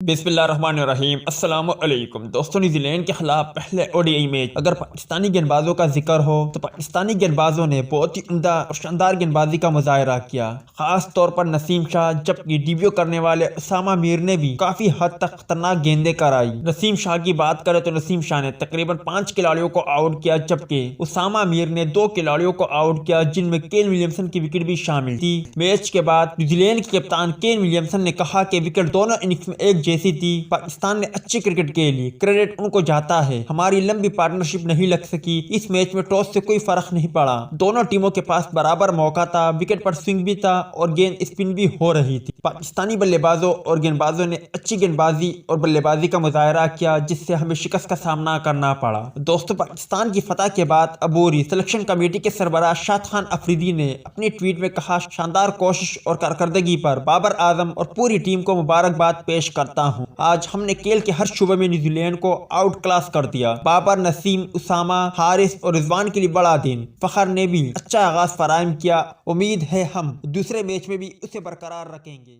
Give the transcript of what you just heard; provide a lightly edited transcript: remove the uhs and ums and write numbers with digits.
بسم اللہ الرحمن الرحیم۔ السلام علیکم دوستوں، نیوزی لینڈ کے خلاف پہلے ODI میچ اگر پاکستانی گیند بازوں کا ذکر ہو تو پاکستانی گیند بازوں نے بہت ہی عمدہ اور شاندار گیند بازی کا مظاہرہ کیا، خاص طور پر نسیم شاہ، جبکہ ڈیبیو کرنے والے اسامہ میر نے بھی کافی حد تک خطرناک گیندیں کرائی۔ نسیم شاہ کی بات کریں تو نسیم شاہ نے تقریباً 5 کھلاڑیوں کو آؤٹ کیا، جبکہ اسامہ میر نے 2 کھلاڑیوں کو آؤٹ کیا، جن میں کین ولیمسن کی وکٹ بھی شامل تھی۔ میچ کے بعد نیوزی لینڈ کے کپتان کین ولیمسن نے کہا کہ وکٹ دونوں اننگز میں ایک جیسی تھی، پاکستان نے اچھی کرکٹ کے لیے، کریڈٹ ان کو جاتا ہے، ہماری لمبی پارٹنرشپ نہیں لگ سکی، اس میچ میں ٹاس سے کوئی فرق نہیں پڑا، دونوں ٹیموں کے پاس برابر موقع تھا، وکٹ پر سوئنگ بھی تھا اور گیند اسپن بھی ہو رہی تھی۔ پاکستانی بلے بازوں اور گیند بازوں نے اچھی گیند بازی اور بلے بازی کا مظاہرہ کیا، جس سے ہمیں شکست کا سامنا کرنا پڑا۔ دوستو، پاکستان کی فتح کے بعد عبوری سلیکشن کمیٹی کے سربراہ شاد خان افریدی نے اپنی ٹویٹ میں کہا، شاندار کوشش اور کارکردگی پر بابر اعظم اور پوری ٹیم کو مبارکباد پیش کرتا ہوں۔ آج ہم نے کھیل کے ہر شعبے میں نیوزی لینڈ کو آؤٹ کلاس کر دیا۔ بابر، نسیم، اسامہ، حارث اور رضوان کے لیے بڑا دن۔ فخر نے بھی اچھا آغاز فراہم کیا، امید ہے ہم دوسرے میچ میں بھی اسے برقرار رکھیں گے۔